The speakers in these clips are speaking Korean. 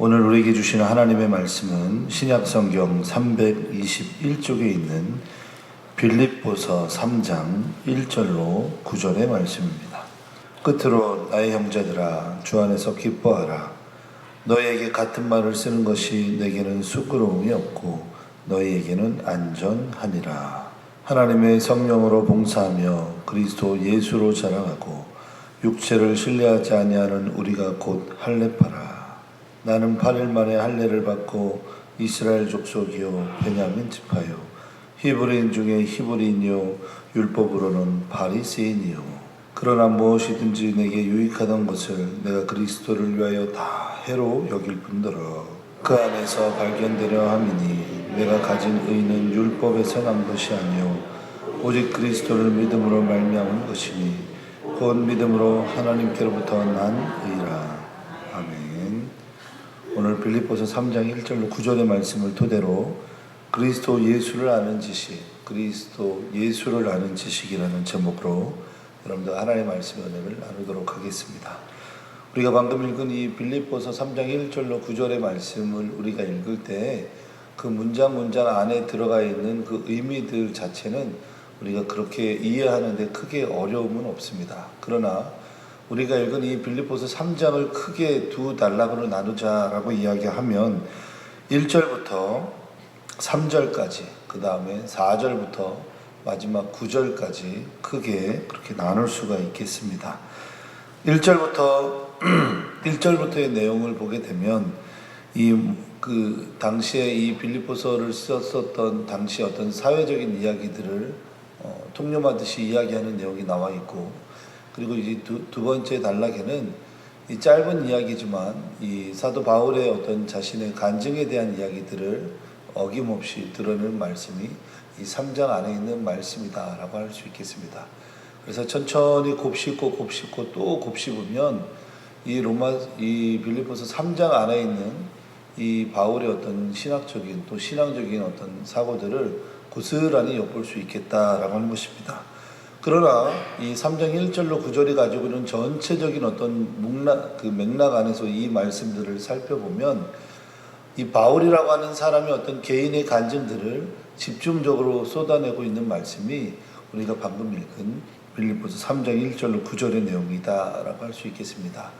오늘 우리에게 주시는 하나님의 말씀은 신약성경 321쪽에 있는 빌립보서 3장 1절로 9절의 말씀입니다. 끝으로 나의 형제들아 주 안에서 기뻐하라. 너희에게 같은 말을 쓰는 것이 내게는 쑥스러움이 없고 너희에게는 안전하니라. 하나님의 성령으로 봉사하며 그리스도 예수로 자랑하고 육체를 신뢰하지 아니하는 우리가 곧 할례파라. 나는 8일 만에 할례를 받고 이스라엘 족속이요 베냐민 지파요 히브리인 중에 히브리인이요 율법으로는 바리새인이요 그러나 무엇이든지 내게 유익하던 것을 내가 그리스도를 위하여 다 해로 여길 뿐더러 그 안에서 발견되려 함이니 내가 가진 의는 율법에서 난 것이 아니요 오직 그리스도를 믿음으로 말미암은 것이니 곧 믿음으로 하나님께로부터 난 의라. 아멘. 오늘 빌립보서 3장 1절로 9절의 말씀을 토대로 그리스도 예수를 아는 지식, 그리스도 예수를 아는 지식이라는 제목으로 여러분들 하나님의 말씀의 은혜를 나누도록 하겠습니다. 우리가 방금 읽은 이 빌립보서 3장 1절로 9절의 말씀을 우리가 읽을 때 그 문장 안에 들어가 있는 그 의미들 자체는 우리가 그렇게 이해하는데 크게 어려움은 없습니다. 그러나 우리가 읽은 이 빌립보서 3장을 크게 두 단락으로 나누자라고 이야기하면 1절부터 3절까지 그 다음에 4절부터 마지막 9절까지 크게 그렇게 나눌 수가 있겠습니다. 1절부터의 내용을 보게 되면 그 당시에 이 빌립보서를 썼었던 당시 어떤 사회적인 이야기들을 통념하듯이 이야기하는 내용이 나와 있고, 그리고 이제 두 번째 단락에는 이 짧은 이야기지만 이 사도 바울의 어떤 자신의 간증에 대한 이야기들을 어김없이 드러내는 말씀이 이 3장 안에 있는 말씀이다라고 할 수 있겠습니다. 그래서 천천히 곱씹고 또 곱씹으면 이 빌립보서 3장 안에 있는 이 바울의 어떤 신학적인 또 신앙적인 어떤 사고들을 고스란히 엿볼 수 있겠다라고 하는 것입니다. 그러나 이 3장 1절로 9절이 가지고 있는 전체적인 어떤 맥락 안에서 이 말씀들을 살펴보면 이 바울이라고 하는 사람의 어떤 개인의 간증들을 집중적으로 쏟아내고 있는 말씀이 우리가 방금 읽은 빌립보서 3장 1절로 9절의 내용이다라고 할 수 있겠습니다.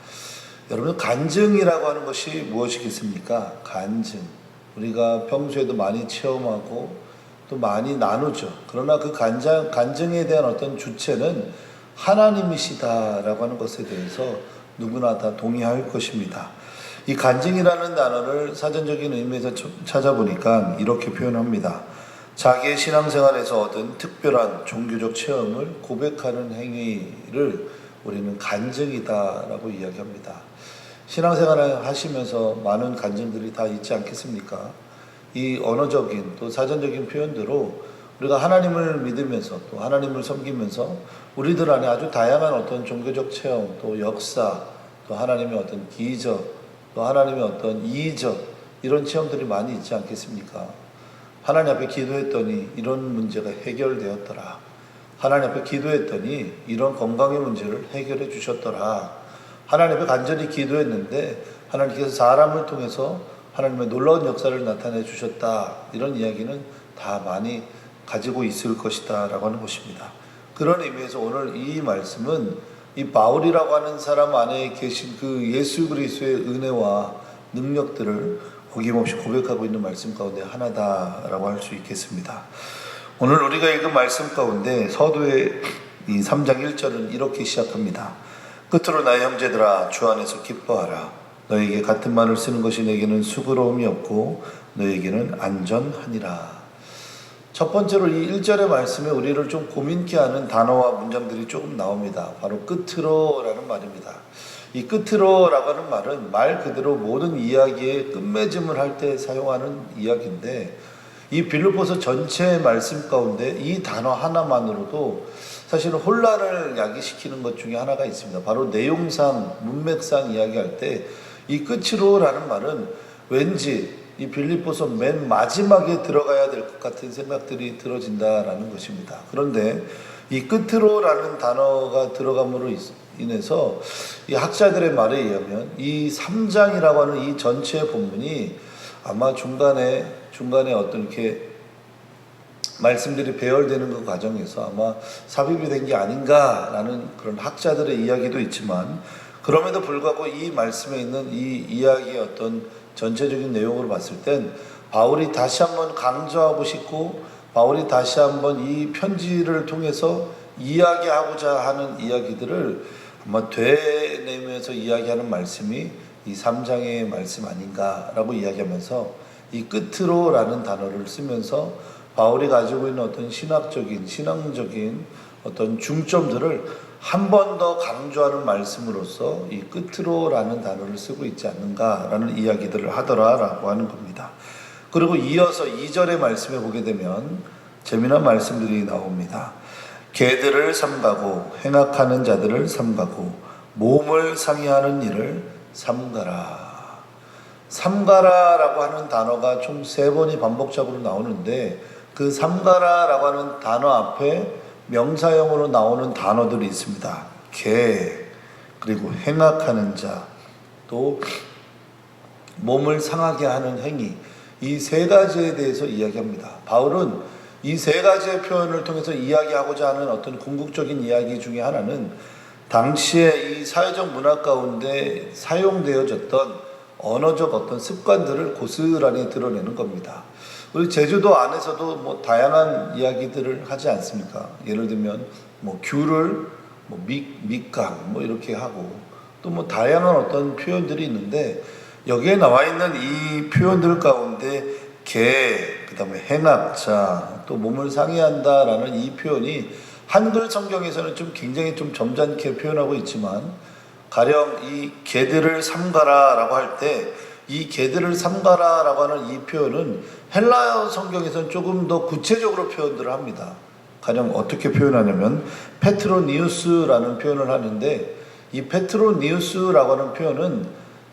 여러분, 간증이라고 하는 것이 무엇이겠습니까? 간증. 우리가 평소에도 많이 체험하고 또 많이 나누죠. 그러나 그 간증에 대한 어떤 주체는 하나님이시다라고 하는 것에 대해서 누구나 다 동의할 것입니다. 이 간증이라는 단어를 사전적인 의미에서 찾아보니까 이렇게 표현합니다. 자기의 신앙생활에서 얻은 특별한 종교적 체험을 고백하는 행위를 우리는 간증이다라고 이야기합니다. 신앙생활을 하시면서 많은 간증들이 다 있지 않겠습니까? 이 언어적인 또 사전적인 표현대로 우리가 하나님을 믿으면서 또 하나님을 섬기면서 우리들 안에 아주 다양한 어떤 종교적 체험, 또 역사, 또 하나님의 어떤 기적, 또 하나님의 어떤 이적, 이런 체험들이 많이 있지 않겠습니까? 하나님 앞에 기도했더니 이런 문제가 해결되었더라. 하나님 앞에 기도했더니 이런 건강의 문제를 해결해 주셨더라. 하나님 앞에 간절히 기도했는데 하나님께서 사람을 통해서 하나님의 놀라운 역사를 나타내 주셨다. 이런 이야기는 다 많이 가지고 있을 것이다 라고 하는 것입니다. 그런 의미에서 오늘 이 말씀은 이 바울이라고 하는 사람 안에 계신 그 예수 그리스도의 은혜와 능력들을 어김없이 고백하고 있는 말씀 가운데 하나다라고 할 수 있겠습니다. 오늘 우리가 읽은 말씀 가운데 서두의 이 3장 1절은 이렇게 시작합니다. 끝으로 나의 형제들아 주 안에서 기뻐하라. 너에게 같은 말을 쓰는 것이 내게는 쑥스러움이 없고 너에게는 안전하니라. 첫 번째로 이 1절의 말씀에 우리를 좀 고민케 하는 단어와 문장들이 조금 나옵니다. 바로 끝으로라는 말입니다. 이 끝으로라고 하는 말은 말 그대로 모든 이야기의 끝맺음을 할 때 사용하는 이야기인데, 이 빌립보서 전체 말씀 가운데 이 단어 하나만으로도 사실은 혼란을 야기시키는 것 중에 하나가 있습니다. 바로 내용상, 문맥상 이야기할 때 이 끝으로라는 말은 왠지 이 빌립보서 맨 마지막에 들어가야 될 것 같은 생각들이 들어진다라는 것입니다. 그런데 이 끝으로라는 단어가 들어감으로 인해서 이 학자들의 말에 의하면 이 3장이라고 하는 이 전체 본문이 아마 중간에 어떤 이렇게 말씀들이 배열되는 그 과정에서 아마 삽입이 된 게 아닌가라는 그런 학자들의 이야기도 있지만, 그럼에도 불구하고 이 말씀에 있는 이 이야기의 어떤 전체적인 내용으로 봤을 땐 바울이 다시 한번 강조하고 싶고, 바울이 다시 한번 이 편지를 통해서 이야기하고자 하는 이야기들을 아마 되뇌면서 이야기하는 말씀이 이 3장의 말씀 아닌가라고 이야기하면서 이 끝으로라는 단어를 쓰면서 바울이 가지고 있는 어떤 신앙적인 어떤 중점들을 한 번 더 강조하는 말씀으로써 이 끝으로라는 단어를 쓰고 있지 않는가라는 이야기들을 하더라라고 하는 겁니다. 그리고 이어서 2절의 말씀에 보게 되면 재미난 말씀들이 나옵니다. 개들을 삼가고 행악하는 자들을 삼가고 몸을 상해하는 일을 삼가라. 삼가라라고 하는 단어가 총 3번이 반복적으로 나오는데, 그 삼가라라고 하는 단어 앞에 명사형으로 나오는 단어들이 있습니다. 개, 그리고 행악하는 자, 또 몸을 상하게 하는 행위, 이 3가지에 대해서 이야기합니다. 바울은 이 3가지의 표현을 통해서 이야기하고자 하는 어떤 궁극적인 이야기 중에 하나는 당시에 이 사회적 문화 가운데 사용되어졌던 언어적 어떤 습관들을 고스란히 드러내는 겁니다. 우리 제주도 안에서도 뭐 다양한 이야기들을 하지 않습니까? 예를 들면 뭐 귤을 뭐 밑강 뭐 이렇게 하고, 또 뭐 다양한 어떤 표현들이 있는데, 여기에 나와 있는 이 표현들 가운데 개, 그 다음에 행악자, 또 몸을 상해한다라는 이 표현이 한글 성경에서는 좀 굉장히 좀 점잖게 표현하고 있지만, 가령 이 개들을 삼가라라고 할 때 이 개들을 삼가라라고 하는 이 표현은 헬라어 성경에서는 조금 더 구체적으로 표현들을 합니다. 가령 어떻게 표현하냐면 페트로니우스라는 표현을 하는데, 이 페트로니우스라고 하는 표현은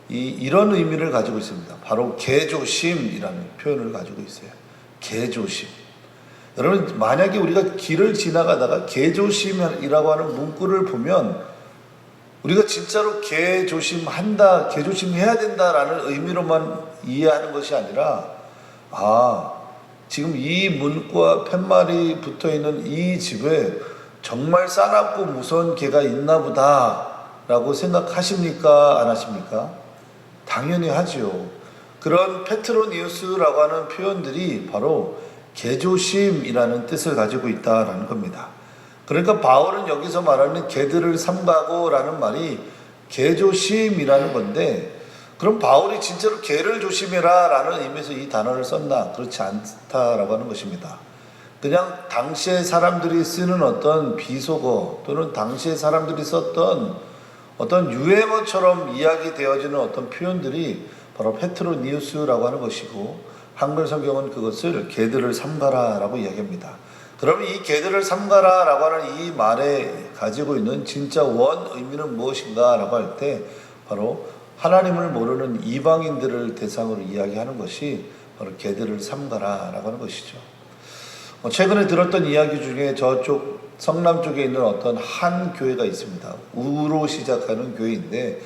이런 의미를 가지고 있습니다. 바로 개조심이라는 표현을 가지고 있어요. 개조심. 여러분, 만약에 우리가 길을 지나가다가 개조심이라고 하는 문구를 보면 우리가 진짜로 개조심한다, 개조심해야 된다라는 의미로만 이해하는 것이 아니라, 지금 이 문구와 팻말이 붙어있는 이 집에 정말 싸납고 무서운 개가 있나 보다 라고 생각하십니까? 안 하십니까? 당연히 하지요. 그런 페트로니우스라고 하는 표현들이 바로 개조심이라는 뜻을 가지고 있다라는 겁니다. 그러니까 바울은 여기서 말하는 개들을 삼가고라는 말이 개조심이라는 건데, 그럼 바울이 진짜로 개를 조심해라 라는 의미에서 이 단어를 썼나? 그렇지 않다라고 하는 것입니다. 그냥 당시에 사람들이 쓰는 어떤 비속어, 또는 당시에 사람들이 썼던 어떤 유행어처럼 이야기되어지는 어떤 표현들이 바로 페트로니우스라고 하는 것이고, 한글 성경은 그것을 개들을 삼가라 라고 이야기합니다. 그러면 이 개들을 삼가라 라고 하는 이 말에 가지고 있는 진짜 원 의미는 무엇인가 라고 할 때, 바로 하나님을 모르는 이방인들을 대상으로 이야기하는 것이 바로 개들을 삼가라 라고 하는 것이죠. 최근에 들었던 이야기 중에 저쪽 성남 쪽에 있는 어떤 한 교회가 있습니다. 우로 시작하는 교회인데,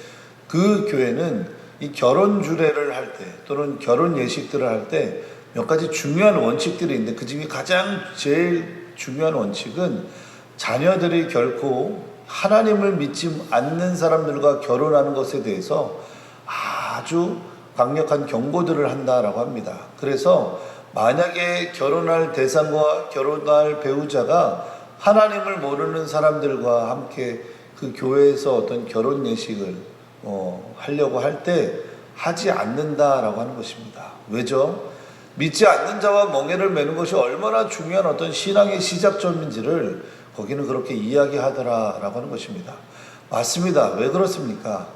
그 교회는 이 결혼 주례를 할 때, 또는 결혼 예식들을 할 때 몇 가지 중요한 원칙들이 있는데, 그 중에 가장 제일 중요한 원칙은 자녀들이 결코 하나님을 믿지 않는 사람들과 결혼하는 것에 대해서 아주 강력한 경고들을 한다라고 합니다. 그래서 만약에 결혼할 대상과 결혼할 배우자가 하나님을 모르는 사람들과 함께 그 교회에서 어떤 결혼 예식을 하려고 할 때 하지 않는다라고 하는 것입니다. 왜죠? 믿지 않는 자와 멍에를 매는 것이 얼마나 중요한 어떤 신앙의 시작점인지를 거기는 그렇게 이야기하더라라고 하는 것입니다. 맞습니다. 왜 그렇습니까?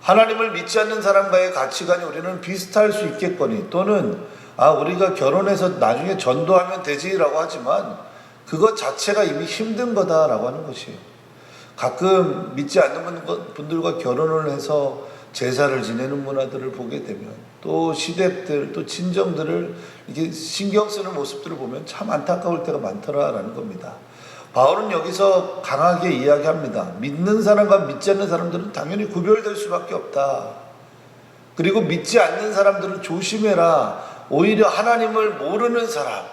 하나님을 믿지 않는 사람과의 가치관이 우리는 비슷할 수 있겠거니, 또는 우리가 결혼해서 나중에 전도하면 되지라고 하지만 그것 자체가 이미 힘든 거다라고 하는 것이에요. 가끔 믿지 않는 분들과 결혼을 해서 제사를 지내는 문화들을 보게 되면, 또 시댁들, 또 친정들을 이렇게 신경 쓰는 모습들을 보면 참 안타까울 때가 많더라라는 겁니다. 바울은 여기서 강하게 이야기합니다. 믿는 사람과 믿지 않는 사람들은 당연히 구별될 수밖에 없다. 그리고 믿지 않는 사람들은 조심해라. 오히려 하나님을 모르는 사람,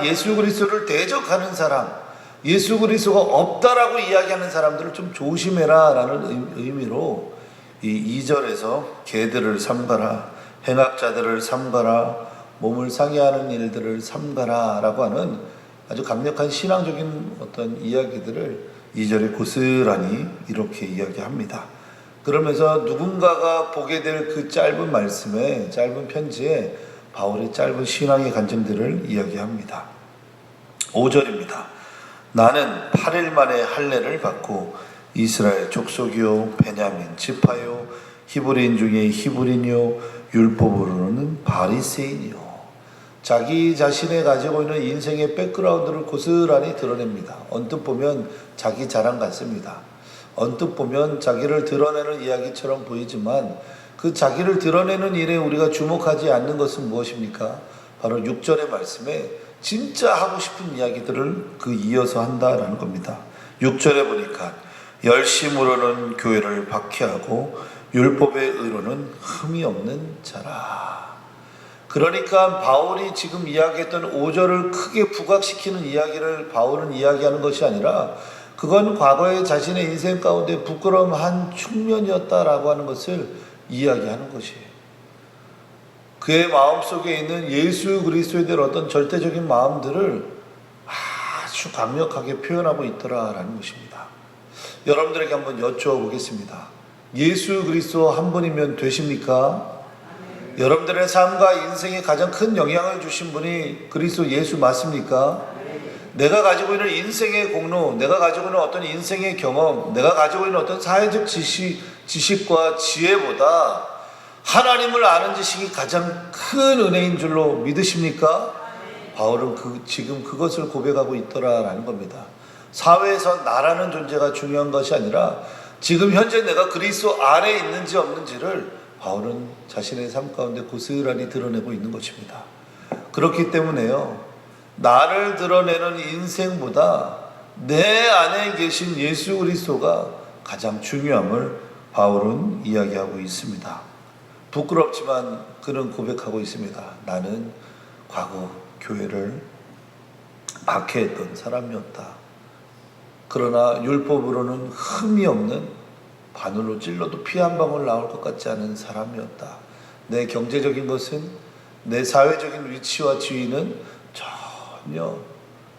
예수 그리스도를 대적하는 사람, 예수 그리스도가 없다라고 이야기하는 사람들을 좀 조심해라 라는 의미로 이 2절에서 개들을 삼가라, 행악자들을 삼가라, 몸을 상해하는 일들을 삼가라 라고 하는 아주 강력한 신앙적인 어떤 이야기들을 2절에 고스란히 이렇게 이야기합니다. 그러면서 누군가가 보게 될 그 짧은 말씀에, 짧은 편지에 바울의 짧은 신앙의 간증들을 이야기합니다. 5절입니다. 나는 8일 만에 할례를 받고 이스라엘 족속이요 베냐민 지파요 히브리인 중에 히브리인이요 율법으로는 바리새인이요. 자기 자신의 가지고 있는 인생의 백그라운드를 고스란히 드러냅니다. 언뜻 보면 자기 자랑 같습니다. 언뜻 보면 자기를 드러내는 이야기처럼 보이지만 그 자기를 드러내는 일에 우리가 주목하지 않는 것은 무엇입니까? 바로 6절의 말씀에 진짜 하고 싶은 이야기들을 그 이어서 한다라는 겁니다. 6절에 보니까 열심으로는 교회를 박해하고 율법의 의로는 흠이 없는 자라. 그러니까 바울이 지금 이야기했던 5절을 크게 부각시키는 이야기를 바울은 이야기하는 것이 아니라 그건 과거의 자신의 인생 가운데 부끄러움 한 측면이었다라고 하는 것을 이야기하는 것이에요. 그의 마음속에 있는 예수 그리스도에 대한 어떤 절대적인 마음들을 아주 강력하게 표현하고 있더라라는 것입니다. 여러분들에게 한번 여쭈어보겠습니다. 예수 그리스도 한 분이면 되십니까? 여러분들의 삶과 인생에 가장 큰 영향을 주신 분이 그리스도 예수 맞습니까? 내가 가지고 있는 인생의 공로, 내가 가지고 있는 어떤 인생의 경험, 내가 가지고 있는 어떤 사회적 지식과 지혜보다 하나님을 아는 지식이 가장 큰 은혜인 줄로 믿으십니까? 바울은 지금 그것을 고백하고 있더라라는 겁니다. 사회에서 나라는 존재가 중요한 것이 아니라 지금 현재 내가 그리스도 안에 있는지 없는지를 바울은 자신의 삶 가운데 고스란히 드러내고 있는 것입니다. 그렇기 때문에요, 나를 드러내는 인생보다 내 안에 계신 예수 그리스도가 가장 중요함을 바울은 이야기하고 있습니다. 부끄럽지만 그는 고백하고 있습니다. 나는 과거 교회를 박해했던 사람이었다. 그러나 율법으로는 흠이 없는, 바늘로 찔러도 피 한 방울 나올 것 같지 않은 사람이었다. 내 경제적인 것은, 내 사회적인 위치와 지위는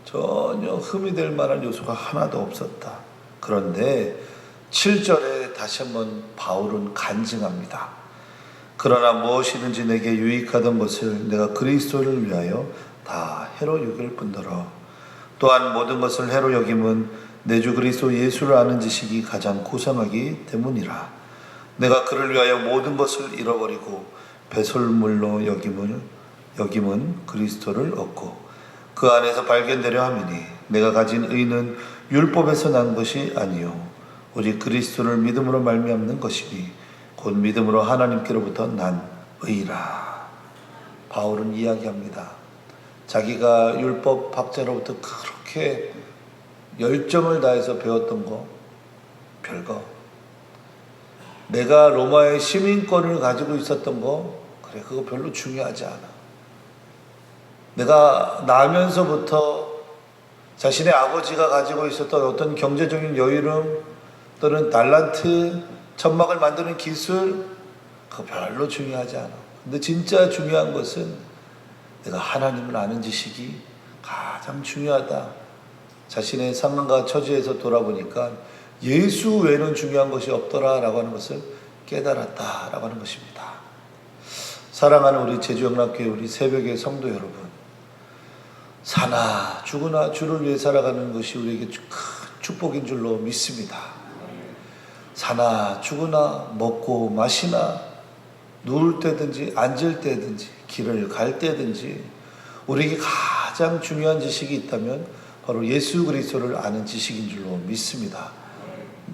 전혀 흠이 될 만한 요소가 하나도 없었다. 그런데 7절에 다시 한번 바울은 간증합니다. 그러나 무엇이든지 내게 유익하던 것을 내가 그리스도를 위하여 다 해로 여길 뿐더러 또한 모든 것을 해로 여김은 내 주 그리스도 예수를 아는 지식이 가장 고상하기 때문이라. 내가 그를 위하여 모든 것을 잃어버리고 배설물로 여김은 그리스도를 얻고 그 안에서 발견되려 함이니 내가 가진 의는 율법에서 난 것이 아니요 오직 그리스도를 믿음으로 말미암는 것이니 곧 믿음으로 하나님께로부터 난 의라. 바울은 이야기합니다. 자기가 율법 학자로부터 그렇게 열정을 다해서 배웠던 거 별거, 내가 로마의 시민권을 가지고 있었던 거 그래 그거 별로 중요하지 않아. 내가 나면서부터 자신의 아버지가 가지고 있었던 어떤 경제적인 여유름 또는 달란트, 천막을 만드는 기술 그거 별로 중요하지 않아. 근데 진짜 중요한 것은 내가 하나님을 아는 지식이 가장 중요하다. 자신의 상황과 처지에서 돌아보니까 예수 외에는 중요한 것이 없더라라고 하는 것을 깨달았다라고 하는 것입니다. 사랑하는 우리 제주영락교회 우리 새벽의 성도 여러분, 사나 죽으나 주를 위해 살아가는 것이 우리에게 큰 축복인 줄로 믿습니다. 사나 죽으나 먹고 마시나 누울 때든지 앉을 때든지 길을 갈 때든지 우리에게 가장 중요한 지식이 있다면 바로 예수 그리스도를 아는 지식인 줄로 믿습니다.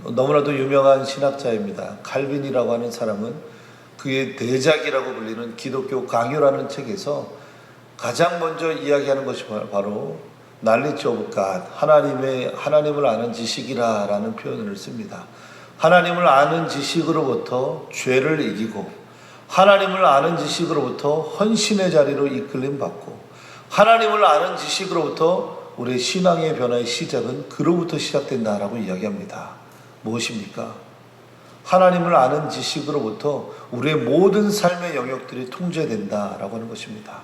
너무나도 유명한 신학자입니다. 칼빈이라고 하는 사람은 그의 대작이라고 불리는 기독교 강요라는 책에서 가장 먼저 이야기하는 것이 바로 knowledge of God, 하나님을 아는 지식이라라는 표현을 씁니다. 하나님을 아는 지식으로부터 죄를 이기고, 하나님을 아는 지식으로부터 헌신의 자리로 이끌림 받고, 하나님을 아는 지식으로부터 우리의 신앙의 변화의 시작은 그로부터 시작된다라고 이야기합니다. 무엇입니까? 하나님을 아는 지식으로부터 우리의 모든 삶의 영역들이 통제된다라고 하는 것입니다.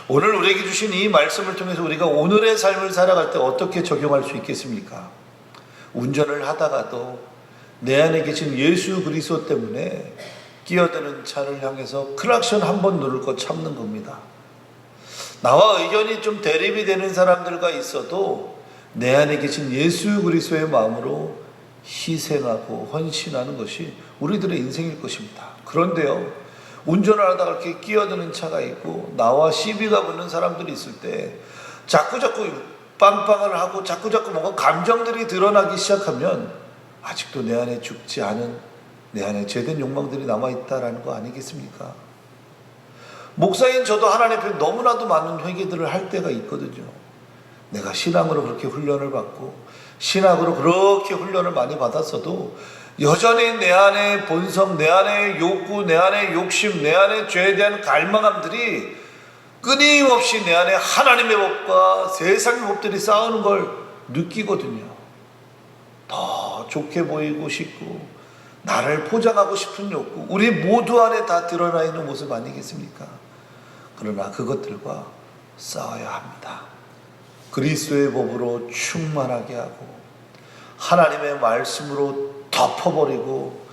오늘 우리에게 주신 이 말씀을 통해서 우리가 오늘의 삶을 살아갈 때 어떻게 적용할 수 있겠습니까? 운전을 하다가도 내 안에 계신 예수 그리스도 때문에 끼어드는 차를 향해서 클락션 한 번 누를 거 참는 겁니다. 나와 의견이 좀 대립이 되는 사람들과 있어도 내 안에 계신 예수 그리스도의 마음으로 희생하고 헌신하는 것이 우리들의 인생일 것입니다. 그런데요, 운전을 하다가 이렇게 끼어드는 차가 있고 나와 시비가 붙는 사람들이 있을 때 자꾸자꾸 빵빵을 하고 자꾸자꾸 뭔가 감정들이 드러나기 시작하면 아직도 내 안에 죽지 않은 내 안에 죄된 욕망들이 남아있다라는 거 아니겠습니까? 목사인 저도 하나님 앞에 너무나도 많은 회개들을 할 때가 있거든요. 내가 신앙으로 그렇게 훈련을 받고 신학으로 그렇게 훈련을 많이 받았어도 여전히 내 안의 본성, 내 안의 욕구, 내 안의 욕심, 내 안의 죄에 대한 갈망함들이 끊임없이 내 안에 하나님의 법과 세상의 법들이 싸우는 걸 느끼거든요. 더 좋게 보이고 싶고 나를 포장하고 싶은 욕구, 우리 모두 안에 다 드러나 있는 모습 아니겠습니까? 그러나 그것들과 싸워야 합니다. 그리스도의 법으로 충만하게 하고 하나님의 말씀으로 덮어버리고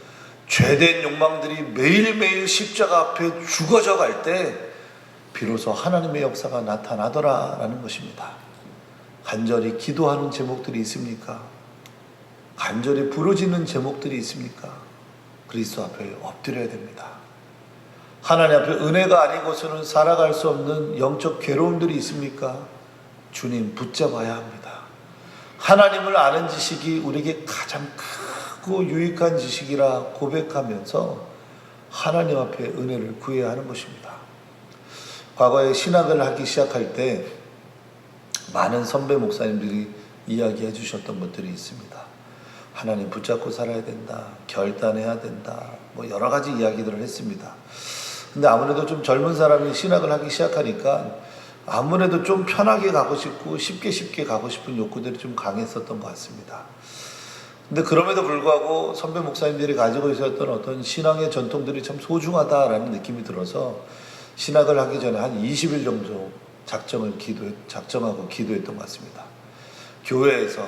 죄된 욕망들이 매일매일 십자가 앞에 죽어져 갈 때 비로소 하나님의 역사가 나타나더라라는 것입니다. 간절히 기도하는 제목들이 있습니까? 간절히 부르짖는 제목들이 있습니까? 그리스도 앞에 엎드려야 됩니다. 하나님 앞에 은혜가 아니고서는 살아갈 수 없는 영적 괴로움들이 있습니까? 주님 붙잡아야 합니다. 하나님을 아는 지식이 우리에게 가장 크고 유익한 지식이라 고백하면서 하나님 앞에 은혜를 구해야 하는 것입니다. 과거에 신학을 하기 시작할 때 많은 선배 목사님들이 이야기해 주셨던 것들이 있습니다. 하나님 붙잡고 살아야 된다, 결단해야 된다, 뭐 여러 가지 이야기들을 했습니다. 근데 아무래도 좀 젊은 사람이 신학을 하기 시작하니까 아무래도 좀 편하게 가고 싶고 쉽게 가고 싶은 욕구들이 좀 강했었던 것 같습니다. 근데 그럼에도 불구하고 선배 목사님들이 가지고 있었던 어떤 신앙의 전통들이 참 소중하다라는 느낌이 들어서 신학을 하기 전에 한 20일 정도 작정하고 기도했던 것 같습니다. 교회에서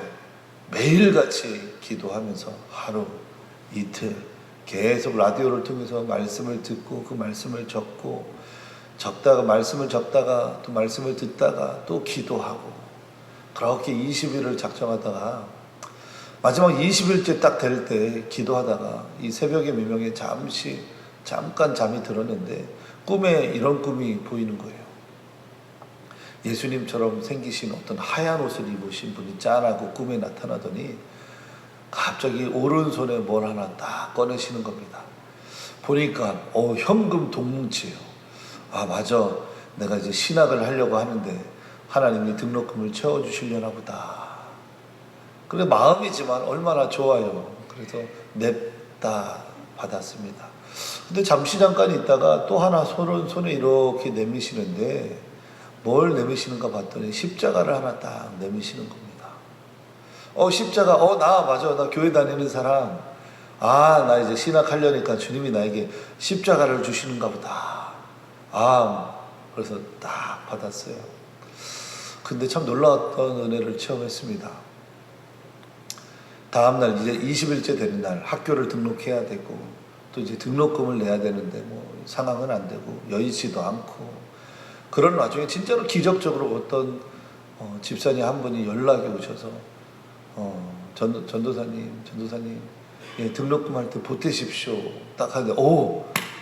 매일같이 기도하면서 하루, 이틀 계속 라디오를 통해서 말씀을 듣고 그 말씀을 적다가 말씀을 적다가 또 말씀을 듣다가 또 기도하고 그렇게 20일을 작정하다가 마지막 20일째 딱 될 때 기도하다가 이 새벽의 미명에 잠깐 잠이 들었는데 꿈에 이런 꿈이 보이는 거예요. 예수님처럼 생기신 어떤 하얀 옷을 입으신 분이 짠하고 꿈에 나타나더니 갑자기 오른손에 뭘 하나 딱 꺼내시는 겁니다. 보니까 현금 돈뭉치예요. 아 맞아, 내가 이제 신학을 하려고 하는데 하나님이 등록금을 채워주시려나 보다. 그래 마음이지만 얼마나 좋아요. 그래서 냅다 받았습니다. 근데 잠시 잠깐 있다가 또 하나 손에 이렇게 내미시는데 뭘 내미시는가 봤더니 십자가를 하나 딱 내미시는 겁니다. 십자가, 나 교회 다니는 사람. 나 이제 신학하려니까 주님이 나에게 십자가를 주시는가 보다. 그래서 딱 받았어요. 근데 참 놀라웠던 은혜를 체험했습니다. 다음날 이제 20일째 되는 날 학교를 등록해야 되고 또 이제 등록금을 내야 되는데 뭐 상황은 안 되고 여의치도 않고 그런 와중에 진짜로 기적적으로 어떤 집사님 한 분이 연락이 오셔서 전도사님 예, 등록금 할 때 보태십시오 딱 하는데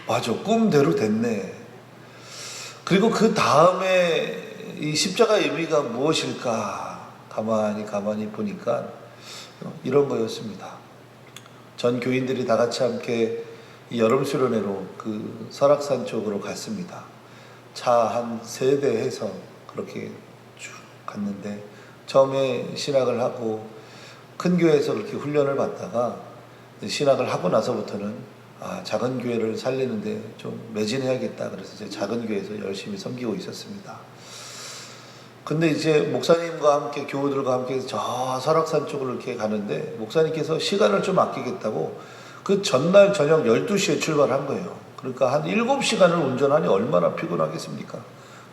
맞아 꿈대로 됐네. 그리고 그 다음에 이 십자가의 의미가 무엇일까 가만히 보니까 이런 거였습니다. 전 교인들이 다 같이 함께 여름 수련회로 그 설악산 쪽으로 갔습니다. 차 한 3대 해서 그렇게 쭉 갔는데 처음에 신학을 하고 큰 교회에서 그렇게 훈련을 받다가 신학을 하고 나서부터는 작은 교회를 살리는데 좀 매진해야겠다. 그래서 이제 작은 교회에서 열심히 섬기고 있었습니다. 근데 이제 목사님과 함께 교우들과 함께 저 설악산 쪽으로 이렇게 가는데 목사님께서 시간을 좀 아끼겠다고 그 전날 저녁 12시에 출발한 거예요. 그러니까 한 7시간을 운전하니 얼마나 피곤하겠습니까?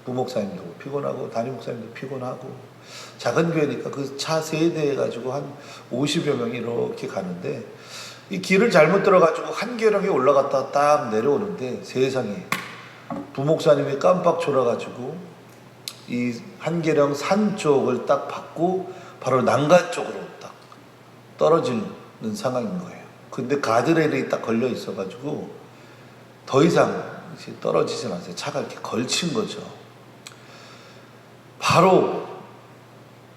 부목사님도 피곤하고 담임 목사님도 피곤하고 작은 교회니까 그 차 3대 가지고 한 50여 명이 이렇게 가는데 이 길을 잘못 들어가지고 한계령에 올라갔다 딱 내려오는데 세상에 부목사님이 깜빡 졸아가지고 이 한계령 산 쪽을 딱 받고 바로 난간 쪽으로 딱 떨어지는 상황인 거예요. 근데 가드레일이 딱 걸려 있어가지고 더 이상 이제 떨어지지 않았어요. 차가 이렇게 걸친 거죠. 바로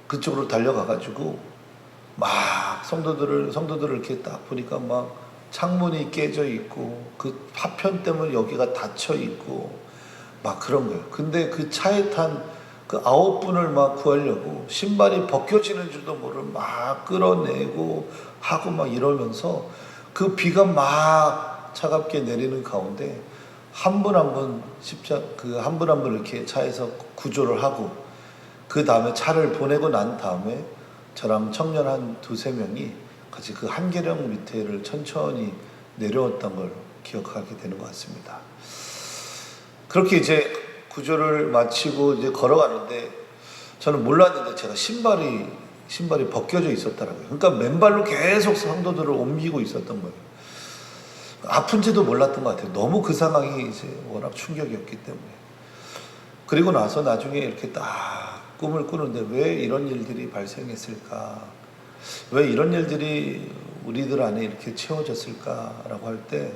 그쪽으로 달려가가지고 막 성도들을 이렇게 딱 보니까 막 창문이 깨져 있고 그 파편 때문에 여기가 닫혀 있고 막 그런 거예요. 근데 그 차에 탄 그 9분을 막 구하려고 신발이 벗겨지는 줄도 모르고 막 끌어내고 하고 막 이러면서 그 비가 막 차갑게 내리는 가운데 한 분 한 분 한 분 한 분 이렇게 차에서 구조를 하고 그 다음에 차를 보내고 난 다음에 저랑 청년 한 2-3명이 같이 그 한계령 밑에를 천천히 내려왔던 걸 기억하게 되는 것 같습니다. 그렇게 이제 구조를 마치고 이제 걸어가는데 저는 몰랐는데 제가 신발이 벗겨져 있었더라고요. 그러니까 맨발로 계속 성도들을 옮기고 있었던 거예요. 아픈지도 몰랐던 것 같아요. 너무 그 상황이 이제 워낙 충격이었기 때문에. 그리고 나서 나중에 이렇게 딱 꿈을 꾸는데 왜 이런 일들이 발생했을까? 왜 이런 일들이 우리들 안에 이렇게 채워졌을까라고 할 때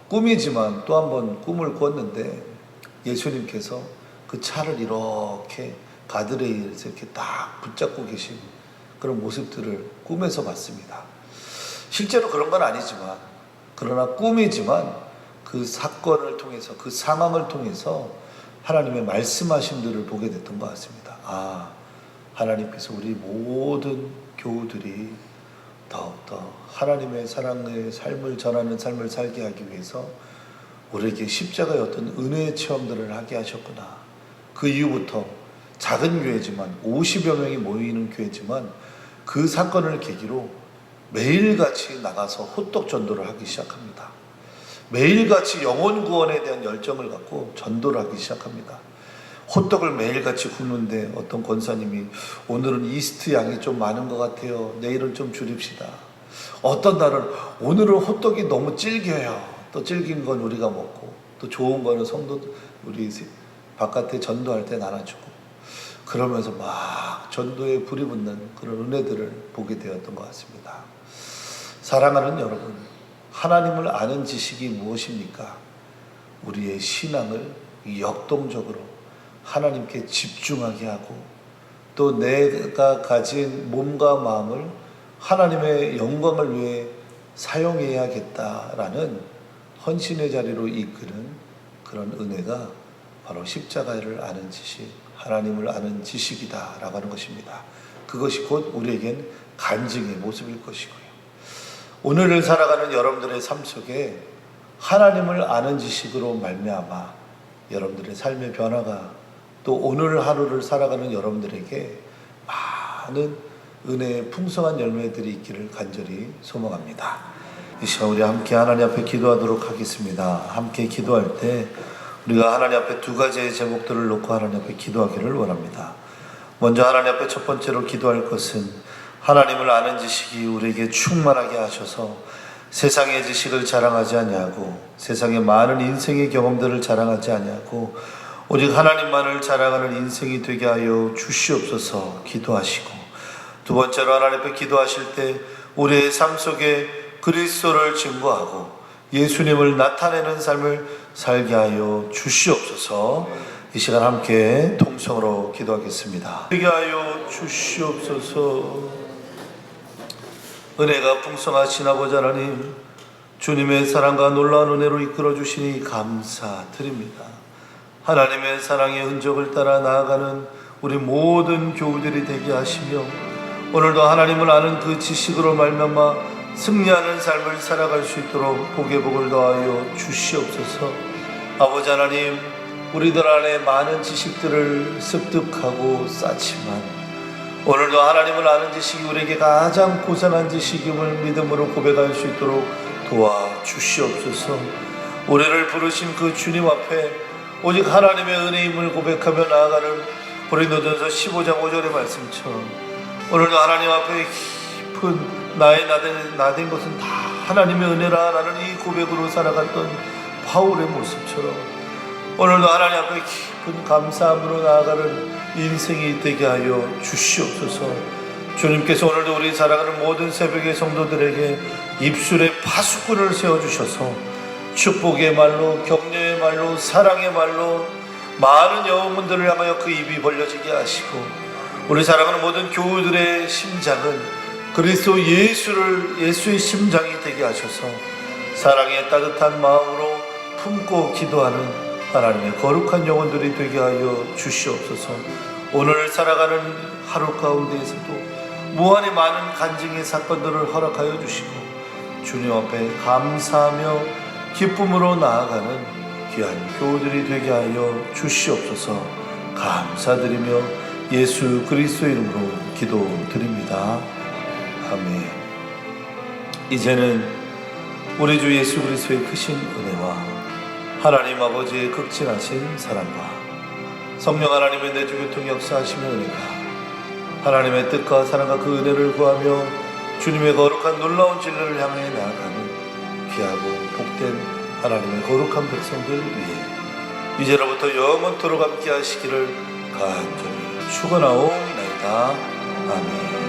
꿈이지만 또 한 번 꿈을 꿨는데 예수님께서 그 차를 이렇게 가드레일에서 이렇게 딱 붙잡고 계신 그런 모습들을 꿈에서 봤습니다. 실제로 그런 건 아니지만 그러나 꿈이지만 그 사건을 통해서 그 상황을 통해서 하나님의 말씀하심들을 보게 됐던 것 같습니다. 하나님께서 우리 모든 교우들이 더욱더 하나님의 사랑의 삶을 전하는 삶을 살게 하기 위해서 우리에게 십자가의 어떤 은혜의 체험들을 하게 하셨구나. 그 이후부터 작은 교회지만 50여 명이 모이는 교회지만 그 사건을 계기로 매일같이 나가서 호떡 전도를 하기 시작합니다. 매일같이 영혼 구원에 대한 열정을 갖고 전도를 하기 시작합니다. 호떡을 매일같이 굽는데 어떤 권사님이 오늘은 이스트 양이 좀 많은 것 같아요. 내일은 좀 줄입시다. 어떤 날은 오늘은 호떡이 너무 질겨요. 또 질긴 건 우리가 먹고 또 좋은 거는 성도 우리 바깥에 전도할 때 나눠주고 그러면서 막 전도에 불이 붙는 그런 은혜들을 보게 되었던 것 같습니다. 사랑하는 여러분, 하나님을 아는 지식이 무엇입니까? 우리의 신앙을 역동적으로 하나님께 집중하게 하고 또 내가 가진 몸과 마음을 하나님의 영광을 위해 사용해야겠다라는 헌신의 자리로 이끄는 그런 은혜가 바로 십자가를 아는 지식, 하나님을 아는 지식이다라고 하는 것입니다. 그것이 곧 우리에겐 간증의 모습일 것이고요. 오늘을 살아가는 여러분들의 삶 속에 하나님을 아는 지식으로 말미암아 여러분들의 삶의 변화가 또 오늘 하루를 살아가는 여러분들에게 많은 은혜의 풍성한 열매들이 있기를 간절히 소망합니다. 이 시간 우리 함께 하나님 앞에 기도하도록 하겠습니다. 함께 기도할 때 우리가 하나님 앞에 2가지의 제목들을 놓고 하나님 앞에 기도하기를 원합니다. 먼저 하나님 앞에 첫 번째로 기도할 것은 하나님을 아는 지식이 우리에게 충만하게 하셔서 세상의 지식을 자랑하지 아니하고 세상의 많은 인생의 경험들을 자랑하지 아니하고 오직 하나님만을 자랑하는 인생이 되게 하여 주시옵소서 기도하시고, 두 번째로 하나님 앞에 기도하실 때 우리의 삶 속에 그리스도를 증거하고 예수님을 나타내는 삶을 살게 하여 주시옵소서. 이 시간 함께 통성으로 기도하겠습니다. 되게 하여 주시옵소서. 은혜가 풍성하신 아버지 하나님, 주님의 사랑과 놀라운 은혜로 이끌어 주시니 감사드립니다. 하나님의 사랑의 흔적을 따라 나아가는 우리 모든 교우들이 되게 하시며 오늘도 하나님을 아는 그 지식으로 말미암아 승리하는 삶을 살아갈 수 있도록 복의 복을 더하여 주시옵소서. 아버지 하나님, 우리들 안에 많은 지식들을 습득하고 쌓지만 오늘도 하나님을 아는 지식이 우리에게 가장 고상한 지식임을 믿음으로 고백할 수 있도록 도와주시옵소서. 우리를 부르신 그 주님 앞에 오직 하나님의 은혜임을 고백하며 나아가는 고린도전서 15장 5절의 말씀처럼 오늘도 하나님 앞에 깊은 나의 나된 것은 다 하나님의 은혜라 라는 이 고백으로 살아갔던 바울의 모습처럼 오늘도 하나님 앞에 깊은 감사함으로 나아가는 인생이 되게 하여 주시옵소서. 주님께서 오늘도 우리 살아가는 모든 새벽의 성도들에게 입술에 파수꾼을 세워주셔서 축복의 말로, 격려의 말로, 사랑의 말로 많은 영혼들을 향하여 그 입이 벌려지게 하시고 우리 살아가는 모든 교우들의 심장은 그리스도 예수의 심장이 되게 하셔서 사랑의 따뜻한 마음으로 품고 기도하는 하나님의 거룩한 영혼들이 되게 하여 주시옵소서. 오늘 살아가는 하루 가운데에서도 무한히 많은 간증의 사건들을 허락하여 주시고 주님 앞에 감사하며 기쁨으로 나아가는 귀한 교우들이 되게 하여 주시옵소서. 감사드리며 예수 그리스도의 이름으로 기도드립니다. 아멘. 이제는 우리 주 예수 그리스도의 크신 은혜와 하나님 아버지의 극진하신 사랑과 성령 하나님의 내주교통 역사하시는 은혜가 하나님의 뜻과 사랑과 그 은혜를 구하며 주님의 거룩한 놀라운 진리를 향해 나아가는 귀하고 복된 하나님의 거룩한 백성들 위해 이제로부터 영원토록 함께 하시기를 간절히 축원하옵나이다. 아멘.